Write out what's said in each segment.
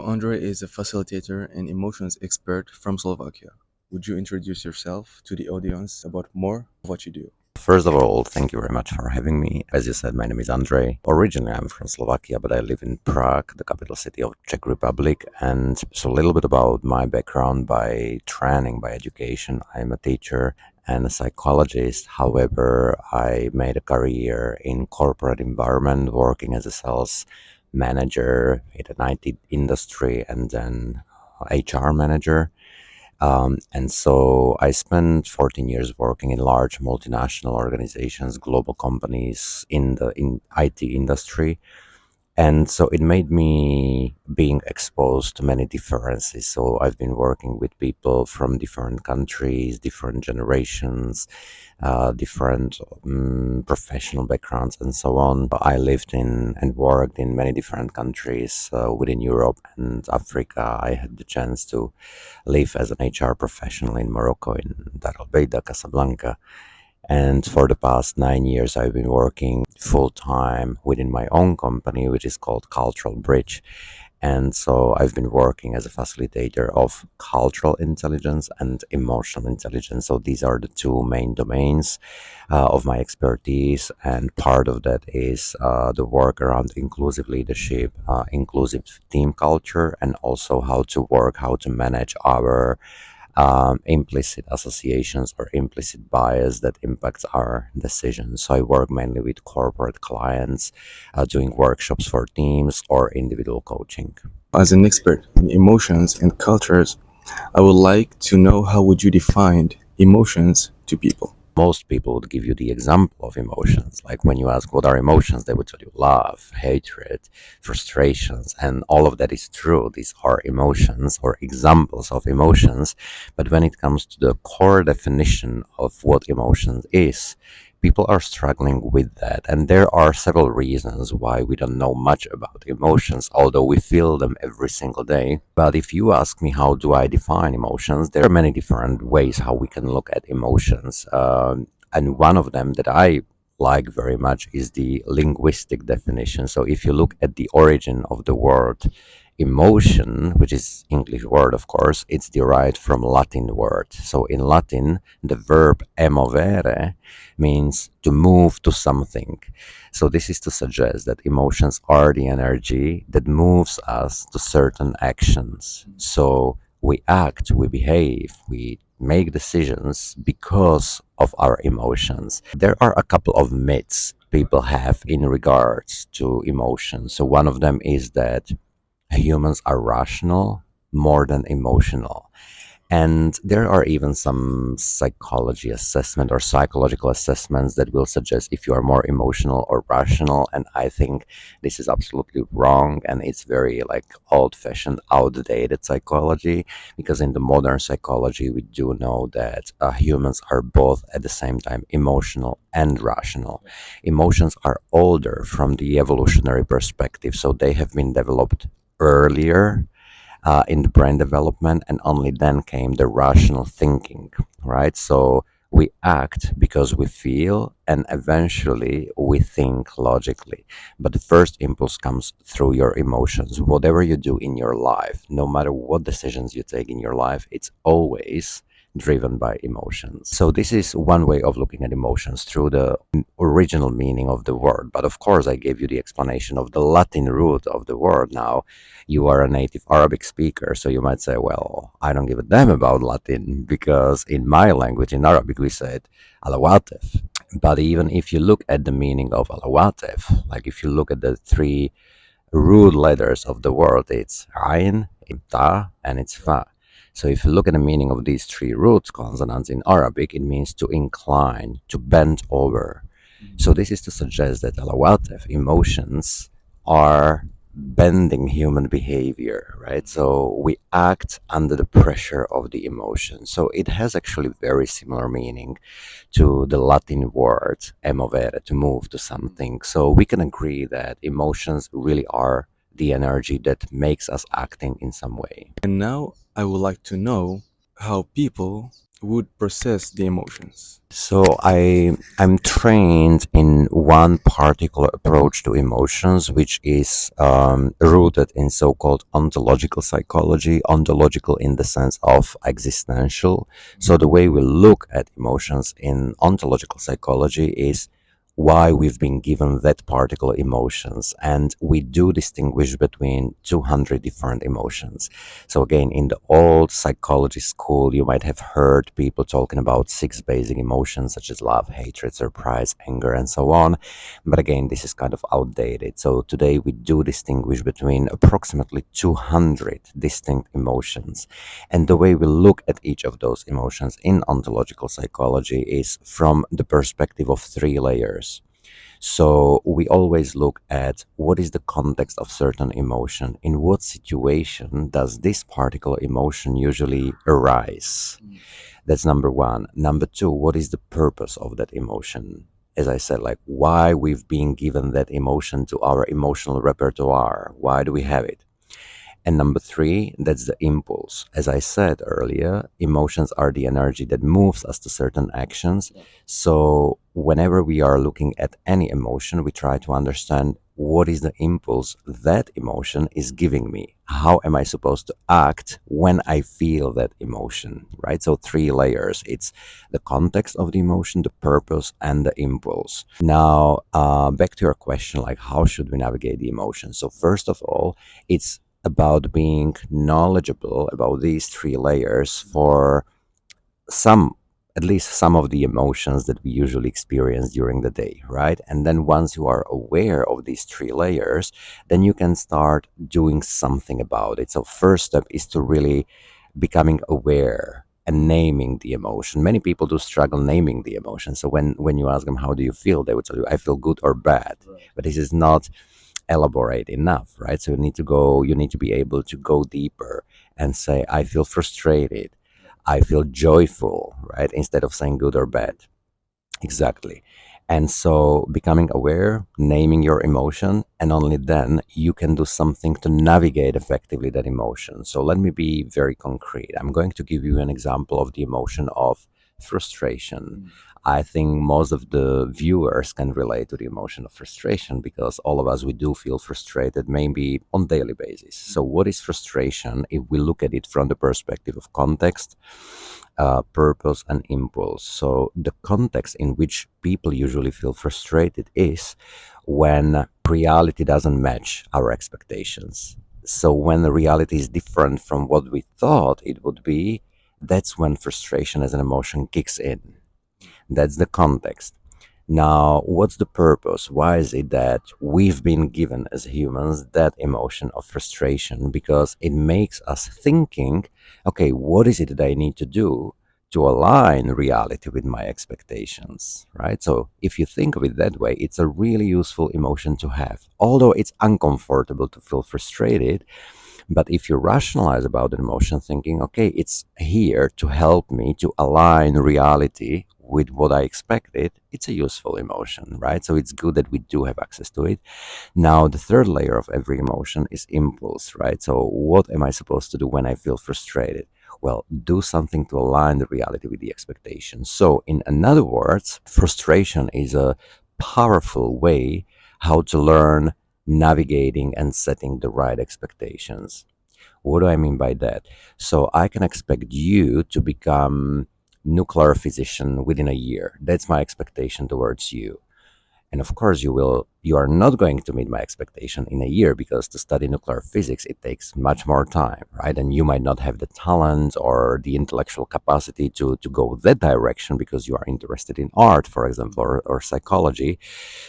Andre is a facilitator and emotions expert from Slovakia. Would you introduce yourself to the audience about more of what you do? First of all, thank you very much for having me. As you said, my name is Andrej. Originally, I'm from Slovakia, but I live in Prague, the capital city of Czech Republic. And so a little bit about my background by training, by education. I'm a teacher and a psychologist. However, I made a career in corporate environment, working as a sales manager in an IT industry and then HR manager. And so I spent 14 years working in large multinational organizations, global companies in the IT industry. And so it made me being exposed to many differences. So I've been working with people from different countries, different generations, different professional backgrounds, and so on. I lived in and worked in many different countries within Europe and Africa. I had the chance to live as an HR professional in Morocco, in Dar el Beida, Casablanca. And for the past 9 years, I've been working full time within my own company, which is called Cultural Bridge. And so I've been working as a facilitator of cultural intelligence and emotional intelligence. So these are the two main domains of my expertise. And part of that is the work around inclusive leadership, inclusive team culture, and also how to work, how to manage our implicit associations or implicit bias that impacts our decisions. So I work mainly with corporate clients, doing workshops for teams or individual coaching. As an expert in emotions and cultures, I would like to know how would you define emotions to people? Most people would give you the example of emotions. Like when you ask what are emotions, they would tell you love, hatred, frustrations, and all of that is true. These are emotions or examples of emotions. But when it comes to the core definition of what emotions is, people are struggling with that. And there are several reasons why we don't know much about emotions, although we feel them every single day. But if you ask me, how do I define emotions? There are many different ways how we can look at emotions. And one of them that I like very much is the linguistic definition. So if you look at the origin of the word emotion, which is English word, of course, it's derived from Latin word. So in Latin, the verb emovere means to move to something. So this is to suggest that emotions are the energy that moves us to certain actions. So we act, we behave, we make decisions because of our emotions. There are a couple of myths people have in regards to emotions. So one of them is that humans are rational more than emotional. And there are even some psychology assessment or psychological assessments that will suggest if you are more emotional or rational. And I think this is absolutely wrong. And it's very like old fashioned, outdated psychology, because in the modern psychology, we do know that humans are both at the same time emotional and rational. Emotions are older from the evolutionary perspective. So they have been developed earlier in the brain development, and only then came the rational thinking, right? So we act because we feel, and eventually we think logically. But the first impulse comes through your emotions. Whatever you do in your life, no matter what decisions you take in your life, it's always driven by emotions. So this is one way of looking at emotions through the original meaning of the word. But of course, I gave you the explanation of the Latin root of the word. Now, you are a native Arabic speaker, so you might say, well, I don't give a damn about Latin because in my language, in Arabic, we said alawatef. But even if you look at the meaning of alawatef, like if you look at the three root letters of the word, it's ayn, ta, and it's fa. So if you look at the meaning of these three root consonants in Arabic, it means to incline, to bend over. So this is to suggest that alawatef, emotions, are bending human behavior, right? So we act under the pressure of the emotion. So it has actually very similar meaning to the Latin word emovere, to move to something. So we can agree that emotions really are the energy that makes us acting in some way. And now I would like to know how people would process the emotions. So I'm trained in one particular approach to emotions, which is rooted in so-called ontological psychology. Ontological in the sense of existential. So the way we look at emotions in ontological psychology is why we've been given that particular emotions, and we do distinguish between 200 different emotions. So again, in the old psychology school, you might have heard people talking about six basic emotions such as love, hatred, surprise, anger, and so on. But again, this is kind of outdated. So today we do distinguish between approximately 200 distinct emotions. And the way we look at each of those emotions in ontological psychology is from the perspective of three layers. So we always look at what is the context of certain emotion. In what situation does this particular emotion usually arise? That's number one. Number two, what is the purpose of that emotion? As I said, like why we've been given that emotion to our emotional repertoire. Why do we have it? And number three, that's the impulse. As I said earlier, emotions are the energy that moves us to certain actions. So, whenever we are looking at any emotion, we try to understand what is the impulse that emotion is giving me. How am I supposed to act when I feel that emotion, right? So, three layers, it's the context of the emotion, the purpose, and the impulse. Now, back to your question, like, how should we navigate the emotion? So, first of all, it's about being knowledgeable about these three layers for some, at least some of the emotions that we usually experience during the day, right? And then once you are aware of these three layers, then you can start doing something about it. So first step is to really becoming aware and naming the emotion. Many people do struggle naming the emotion. So when you ask them how do you feel, they would tell you I feel good or bad. But this is not elaborate enough, right? So you need to be able to go deeper and say, I feel frustrated, I feel joyful, right? Instead of saying good or bad. Exactly. And so becoming aware, naming your emotion, and only then you can do something to navigate effectively that emotion. So let me be very concrete. I'm going to give you an example of the emotion of frustration. I think most of the viewers can relate to the emotion of frustration because all of us, we do feel frustrated maybe on daily basis. So what is frustration if we look at it from the perspective of context, purpose, and impulse? So, the context in which people usually feel frustrated is when reality doesn't match our expectations. So, when the reality is different from what we thought it would be, that's when frustration as an emotion kicks in. That's the context. Now, what's the purpose? Why is it that we've been given as humans that emotion of frustration? Because it makes us thinking, okay, what is it that I need to do to align reality with my expectations, right? So if you think of it that way, it's a really useful emotion to have. Although it's uncomfortable to feel frustrated, but if you rationalize about the emotion, thinking, okay, it's here to help me to align reality with what I expected, it's a useful emotion, right? So it's good that we do have access to it. Now, the third layer of every emotion is impulse, right? So, what am I supposed to do when I feel frustrated? Well, do something to align the reality with the expectation. So, in other words, frustration is a powerful way how to learn navigating and setting the right expectations. What do I mean by that? So I can expect you to become nuclear physician within a year. That's my expectation towards you. And of course, you are not going to meet my expectation in a year because to study nuclear physics, it takes much more time, right? And you might not have the talent or the intellectual capacity to go that direction because you are interested in art, for example, or psychology.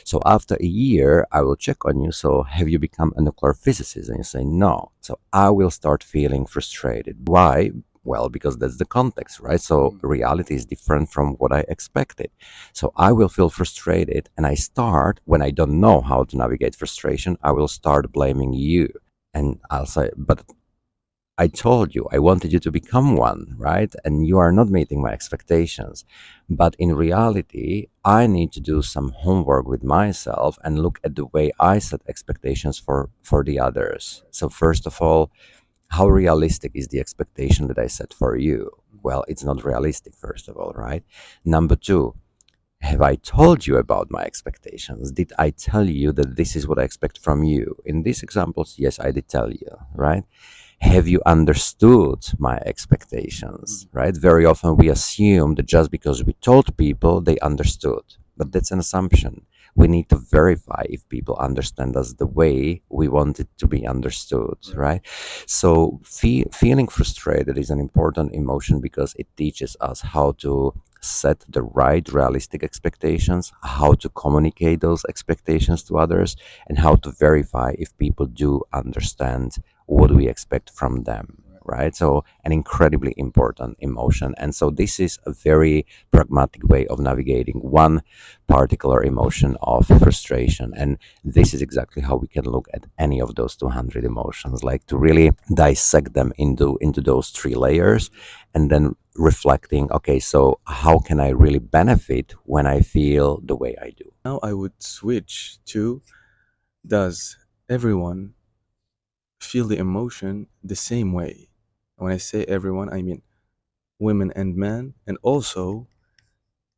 So after a year, I will check on you. So have you become a nuclear physicist? And you say no. So I will start feeling frustrated. Why? Well, because that's the context, right? So reality is different from what I expected. So I will feel frustrated, and I start, when I don't know how to navigate frustration, I will start blaming you. And I'll say, but I told you, I wanted you to become one, right? And you are not meeting my expectations. But in reality, I need to do some homework with myself and look at the way I set expectations for the others. So first of all, How realistic is the expectation that I set for you? Well, it's not realistic, first of all, right? Number two, have I told you about my expectations? Did I tell you that this is what I expect from you? In these examples, yes, I did tell you, right? Have you understood my expectations, right? Very often we assume that just because we told people, they understood, but that's an assumption. We need to verify if people understand us the way we want it to be understood, right? So feeling frustrated is an important emotion because it teaches us how to set the right realistic expectations, how to communicate those expectations to others, and how to verify if people do understand what we expect from them, right? So an incredibly important emotion. And so this is a very pragmatic way of navigating one particular emotion of frustration. And this is exactly how we can look at any of those 200 emotions, like to really dissect them into those three layers, and then reflecting, okay, so how can I really benefit when I feel the way I do? Now I would switch to, does everyone feel the emotion the same way? When I say everyone, I mean women and men, and also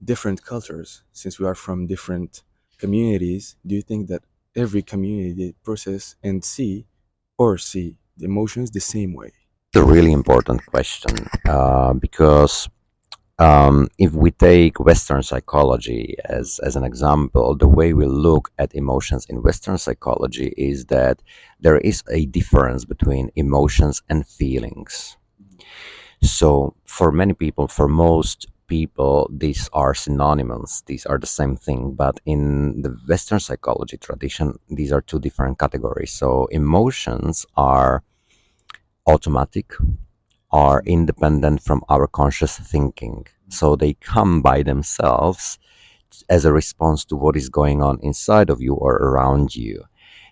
different cultures. Since we are from different communities, do you think that every community process and see the emotions the same way? It's a really important question because if we take Western psychology as an example, the way we look at emotions in Western psychology is that there is a difference between emotions and feelings. So, for many people, for most people, these are synonymous, these are the same thing. But in the Western psychology tradition, these are two different categories. So, emotions are automatic, are independent from our conscious thinking. So they come by themselves as a response to what is going on inside of you or around you.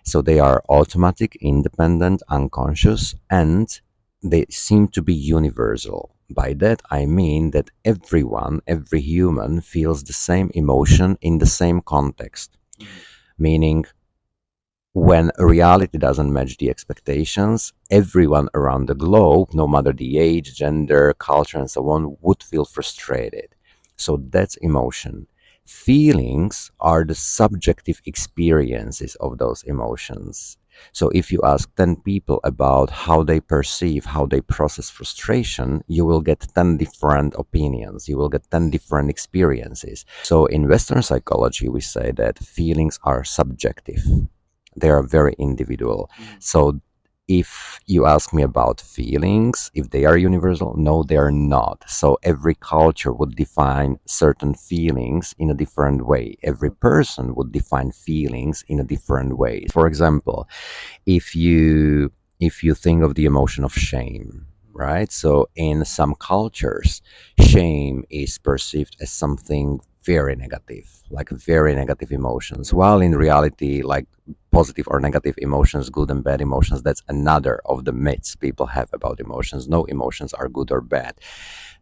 So they are automatic, independent, unconscious, and they seem to be universal. By that, I mean that everyone, every human feels the same emotion in the same context, meaning when reality doesn't match the expectations, everyone around the globe, no matter the age, gender, culture, and so on, would feel frustrated. So that's emotion. Feelings are the subjective experiences of those emotions. So if you ask 10 people about how they perceive, how they process frustration, you will get 10 different opinions. You will get 10 different experiences. So in Western psychology, we say that feelings are subjective, they are very individual. So if you ask me about feelings, if they are universal, no, they are not. So every culture would define certain feelings in a different way. Every person would define feelings in a different way. For example, if you think of the emotion of shame, right? So in some cultures, shame is perceived as something very negative, like very negative emotions, while in reality, like positive or negative emotions, good and bad emotions, that's another of the myths people have about emotions. No emotions are good or bad,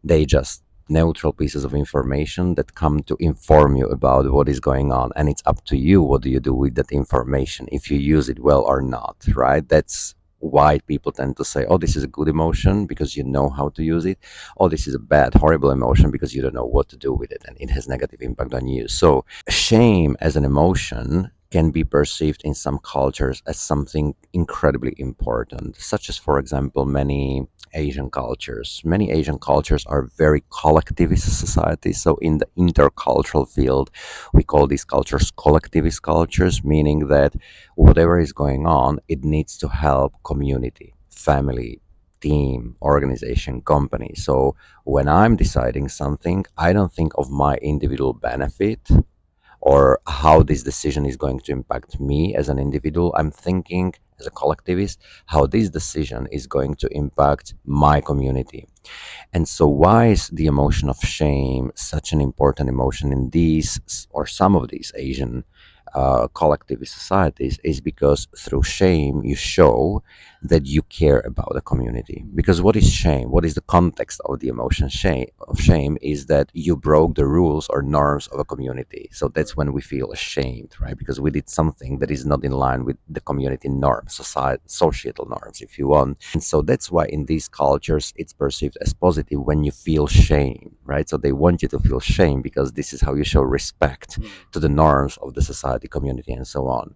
they just neutral pieces of information that come to inform you about what is going on, and it's up to you what do you do with that information, if you use it well or not, right? That's why people tend to say, oh, this is a good emotion because you know how to use it. Oh, this is a bad horrible emotion because you don't know what to do with it and it has negative impact on you. So shame as an emotion can be perceived in some cultures as something incredibly important, such as, for example, many Asian cultures. Many Asian cultures are very collectivist societies. So, in the intercultural field, we call these cultures collectivist cultures, meaning that whatever is going on, it needs to help community, family, team, organization, company. So, when I'm deciding something, I don't think of my individual benefit or how this decision is going to impact me as an individual. I'm thinking as a collectivist how this decision is going to impact my community. And so, why is the emotion of shame such an important emotion in these or some of these Asian collectivist societies is because through shame you show that you care about the community. Because what is shame? What is the context of the emotion shame? Of shame is that you broke the rules or norms of a community. So that's when we feel ashamed, right? Because we did something that is not in line with the community norms, society, societal norms, if you want. And so that's why in these cultures it's perceived as positive when you feel shame, right? So they want you to feel shame because this is how you show respect to the norms of the society, community, and so on.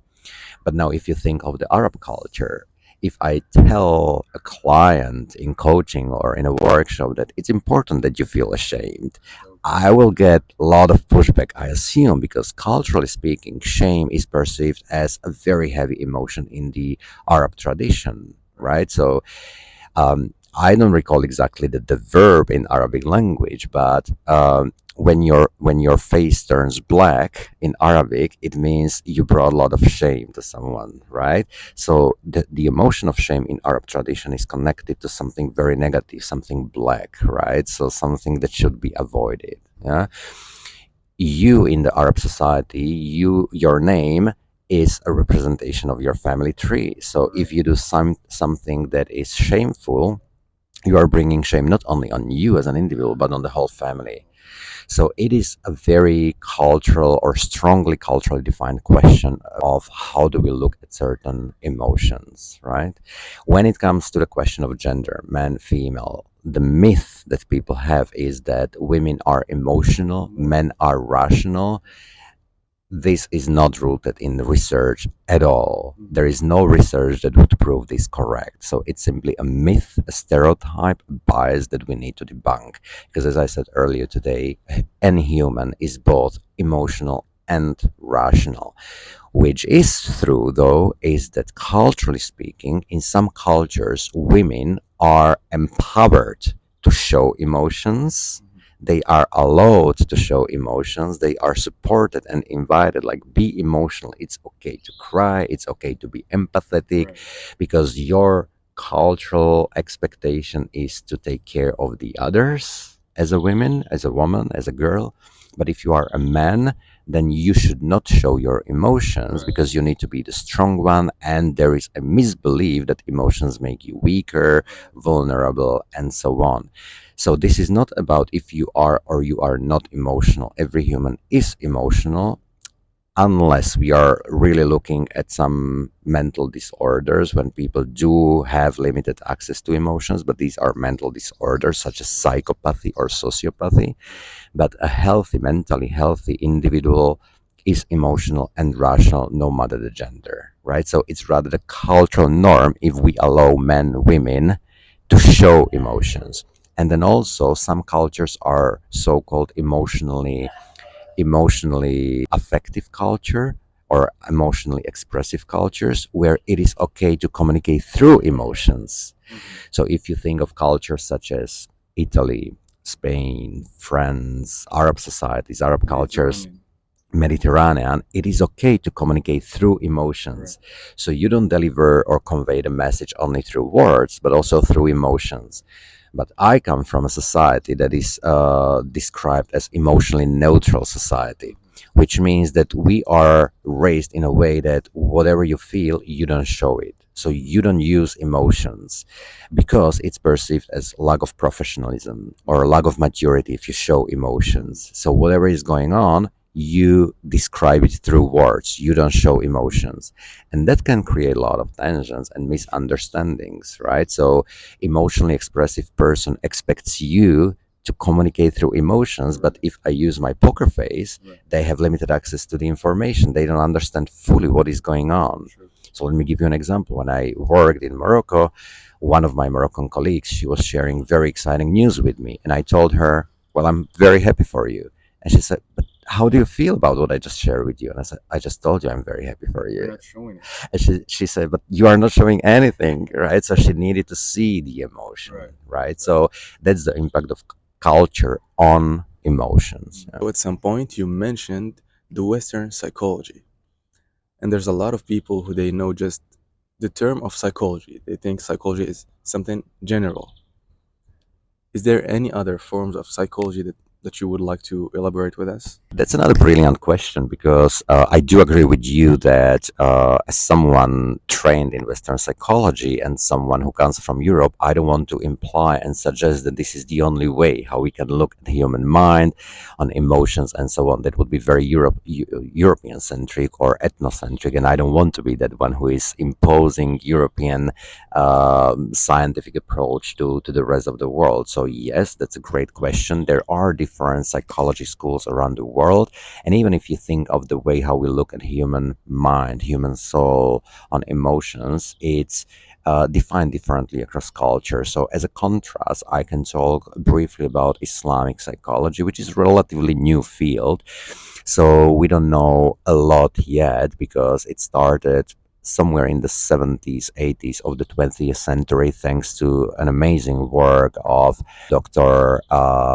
But now, if you think of the Arab culture, if I tell a client in coaching or in a workshop that it's important that you feel ashamed, I will get a lot of pushback, I assume, because culturally speaking, shame is perceived as a very heavy emotion in the Arab tradition, right? So I don't recall exactly the verb in Arabic language, but when your face turns black in Arabic, it means you brought a lot of shame to someone, right? So the emotion of shame in Arab tradition is connected to something very negative, something black, right? So something that should be avoided. Yeah, you in the Arab society, your name is a representation of your family tree. So if you do something that is shameful, you are bringing shame not only on you as an individual but on the whole family. So it is a very cultural or strongly culturally defined question of how do we look at certain emotions, right? When it comes to the question of gender, man, female, the myth that people have is that women are emotional, men are rational. This is not rooted in research at all. There is no research that would prove this correct. So it's simply a myth, a stereotype, a bias that we need to debunk. Because as I said earlier today, any human is both emotional and rational. Which is true, though, is that culturally speaking, in some cultures, women are empowered to show emotions. They are allowed to show emotions. They are supported and invited, like, be emotional. It's okay to cry. It's okay to be empathetic. Right. Because your cultural expectation is to take care of the others as a woman, as a woman, as a girl. But if you are a man, then you should not show your emotions. Right. Because you need to be the strong one, and there is a misbelief that emotions make you weaker, vulnerable, and so on. So this is not about if you are or you are not emotional. Every human is emotional, unless we are really looking at some mental disorders when people do have limited access to emotions, but these are mental disorders such as psychopathy or sociopathy. But a healthy, mentally healthy individual is emotional and rational no matter the gender, right? So it's rather the cultural norm if we allow men, women to show emotions. And then also some cultures are so-called emotionally affective culture or emotionally expressive cultures where it is okay to communicate through emotions. So if you think of cultures such as Italy, Spain, France, Arab societies, Arab cultures, Mediterranean, it is okay to communicate through emotions. Right. So you don't deliver or convey the message only through words, but also through emotions. But I come from a society that is described as emotionally neutral society, which means that we are raised in a way that whatever you feel, you don't show it. So you don't use emotions because it's perceived as lack of professionalism or lack of maturity if you show emotions. So whatever is going on, you describe it through words. You don't show emotions. And that can create a lot of tensions and misunderstandings, right? So emotionally expressive person expects you to communicate through emotions, but if I use my poker face, they have limited access to the information. They don't understand fully what is going on. So let me give you an example. When I worked in Morocco, one of my Moroccan colleagues, she was sharing very exciting news with me, and I told her, well, I'm very happy for you. And she said, but how do you feel about what I just shared with you? And I said, I just told you I'm very happy for you. You're not showing it. And she said, but you are not showing anything, right? So she needed to see the emotion, right? So that's the impact of culture on emotions. So at some point, you mentioned the Western psychology. And there's a lot of people who they know just the term of psychology. They think psychology is something general. Is there any other forms of psychology that you would like to elaborate with us? That's another brilliant question because I do agree with you that as someone trained in Western psychology and someone who comes from Europe, I don't want to imply and suggest that this is the only way how we can look at the human mind, on emotions, and so on. That would be very European centric or ethnocentric, and I don't want to be that one who is imposing European scientific approach to the rest of the world. So yes, that's a great question. There are different psychology schools around the world, and even if you think of the way how we look at human mind, human soul, on emotions, it's defined differently across cultures. So as a contrast, I can talk briefly about Islamic psychology, which is a relatively new field. So we don't know a lot yet because it started somewhere in the 70s, 80s of the 20th century, thanks to an amazing work of Dr.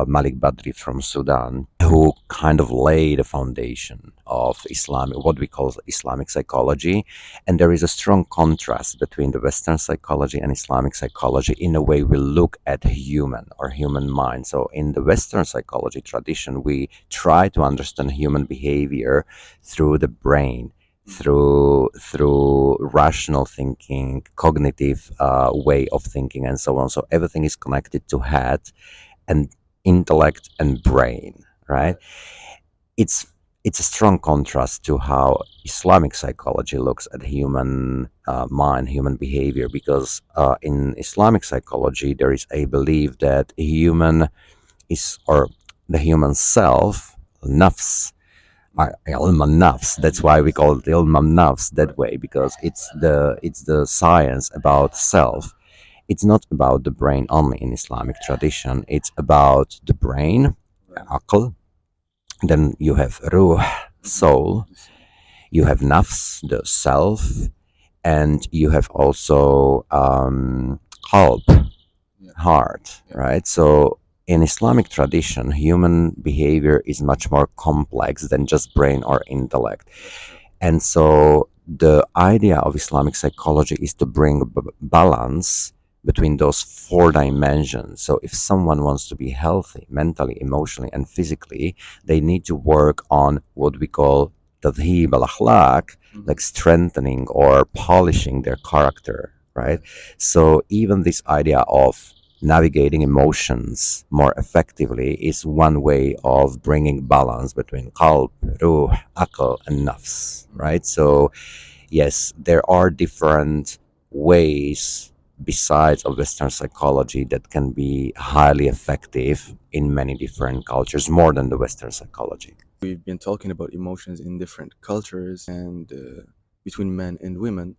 Malik Badri from Sudan, who kind of laid a foundation of Islamic, what we call Islamic psychology. And there is a strong contrast between the Western psychology and Islamic psychology in the way we look at human or human mind. So in the Western psychology tradition, we try to understand human behavior through the brain, through rational thinking, cognitive way of thinking, and so on. So everything is connected to head and intellect and brain, right? It's it's a strong contrast to how Islamic psychology looks at human mind, human behavior, because in Islamic psychology there is a belief that human is, or the human self, nafs, ilm nafs. That's why we call it ilm nafs that way, because it's the science about self. It's not about the brain only in Islamic tradition. It's about the brain, aql. Then you have ruh, soul. You have nafs, the self, and you have also qalb, heart, right? So in Islamic tradition, human behavior is much more complex than just brain or intellect. And so the idea of Islamic psychology is to bring balance between those four dimensions. So if someone wants to be healthy mentally, emotionally, and physically, they need to work on what we call tadhib al-akhlaq, like strengthening or polishing their character, right? So even this idea of navigating emotions more effectively is one way of bringing balance between qalb, ruh, aql, and nafs, right? So yes, there are different ways besides of Western psychology that can be highly effective in many different cultures, more than the Western psychology. We've been talking about emotions in different cultures and between men and women.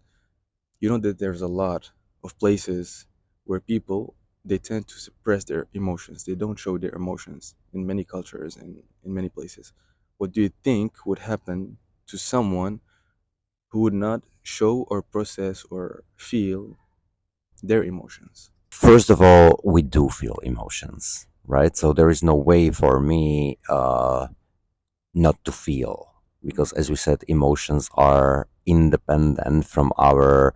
You know that there's a lot of places where people they tend to suppress their emotions. They don't show their emotions in many cultures and in many places. What do you think would happen to someone who would not show or process or feel their emotions? First of all, we do feel emotions, right? So there is no way for me not to feel, because as we said, emotions are independent from our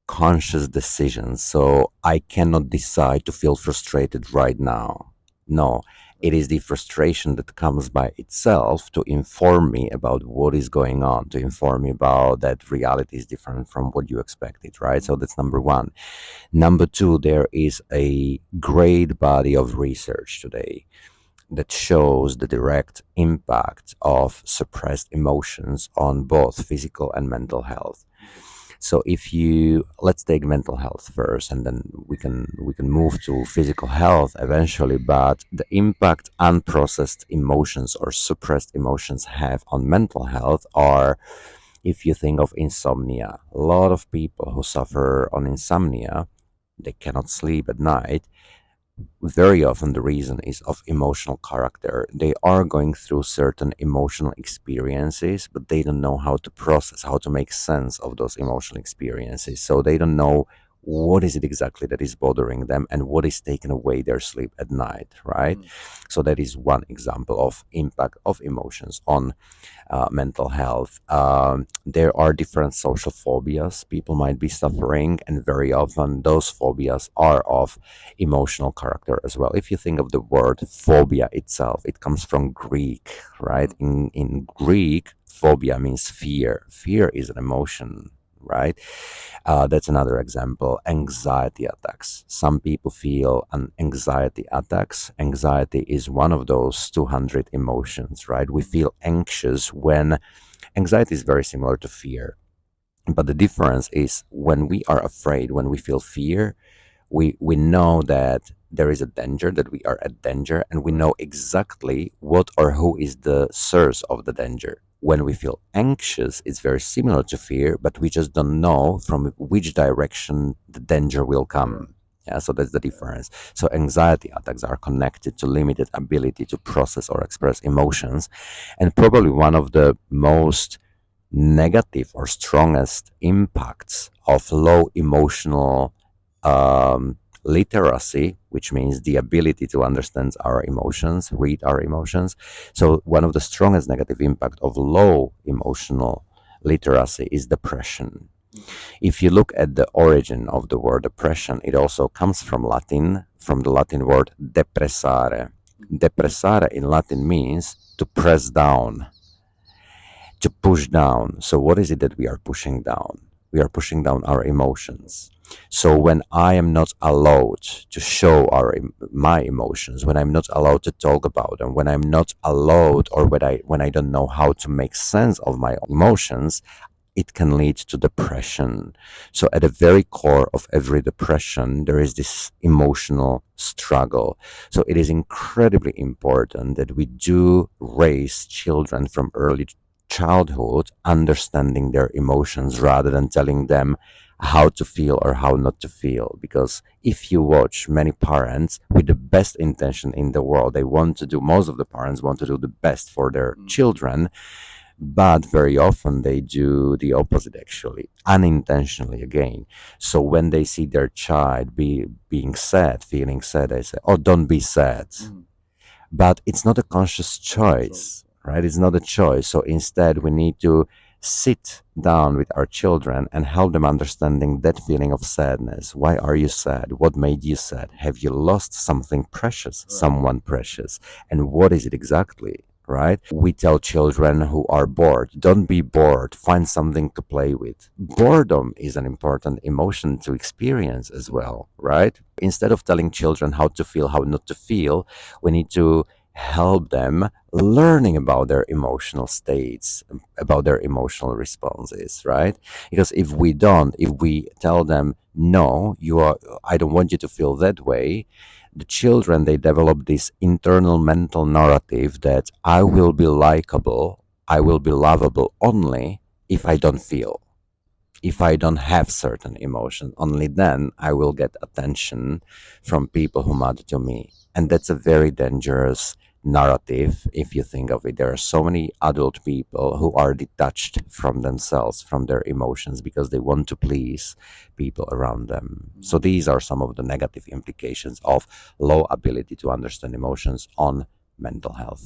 conscious decisions. So I cannot decide to feel frustrated right now. No, it is the frustration that comes by itself to inform me about what is going on, to inform me about that reality is different from what you expected, right? So that's number one. Number two, there is a great body of research today that shows the direct impact of suppressed emotions on both physical and mental health. So if you, let's take mental health first, and then we can move to physical health eventually. But the impact unprocessed emotions or suppressed emotions have on mental health are, if you think of insomnia, a lot of people who suffer on insomnia, they cannot sleep at night. Very often the reason is of emotional character. They are going through certain emotional experiences, but they don't know how to process, how to make sense of those emotional experiences. So they don't know what is it exactly that is bothering them and what is taking away their sleep at night, right? So that is one example of impact of emotions on mental health. There are different social phobias people might be suffering, and very often those phobias are of emotional character as well. If you think of the word phobia itself, it comes from Greek, right? In Greek, phobia means fear. Fear is an emotion, right? That's another example. Anxiety attacks. Some people feel an anxiety attacks. Anxiety is one of those 200 emotions, right? We feel anxious when anxiety is very similar to fear. But the difference is when we are afraid, when we feel fear, we know that there is a danger, that we are at danger, and we know exactly what or who is the source of the danger. When we feel anxious, it's very similar to fear, but we just don't know from which direction the danger will come. Yeah, so that's the difference. So anxiety attacks are connected to limited ability to process or express emotions, and probably one of the most negative or strongest impacts of low emotional literacy, which means the ability to understand our emotions, read our emotions. So one of the strongest negative impact of low emotional literacy is depression. If you look at the origin of the word depression, it also comes from the Latin word depressare. Depressare in Latin means to press down, to push down. So, what is it that we are pushing down? We are pushing down our emotions. So, when I am not allowed to show my emotions, when I'm not allowed to talk about them, when I'm not allowed, or when I don't know how to make sense of my emotions, it can lead to depression. So, at the very core of every depression, there is this emotional struggle. So, it is incredibly important that we do raise children from early childhood understanding their emotions rather than telling them how to feel or how not to feel. Because if you watch many parents with the best intention in the world, most of the parents want to do the best for their children, but very often they do the opposite, actually unintentionally again. So when they see their child being sad, feeling sad, they say, oh, don't be sad. But it's not a conscious choice, right? It's not a choice. So instead we need to sit down with our children and help them understanding that feeling of sadness. Why are you sad? What made you sad? Have you lost something precious, someone precious? And what is it exactly? Right? We tell children who are bored, don't be bored, find something to play with. Boredom is an important emotion to experience as well, right? Instead of telling children how to feel, how not to feel, we need to help them learning about their emotional states, about their emotional responses, right? Because if we tell them, no, I don't want you to feel that way, the children, they develop this internal mental narrative that I will be likable, I will be lovable only if I don't feel, if I don't have certain emotion. Only then I will get attention from people who matter to me. And that's a very dangerous narrative if you think of it. There are so many adult people who are detached from themselves, from their emotions, because they want to please people around them. So these are some of the negative implications of low ability to understand emotions on mental health.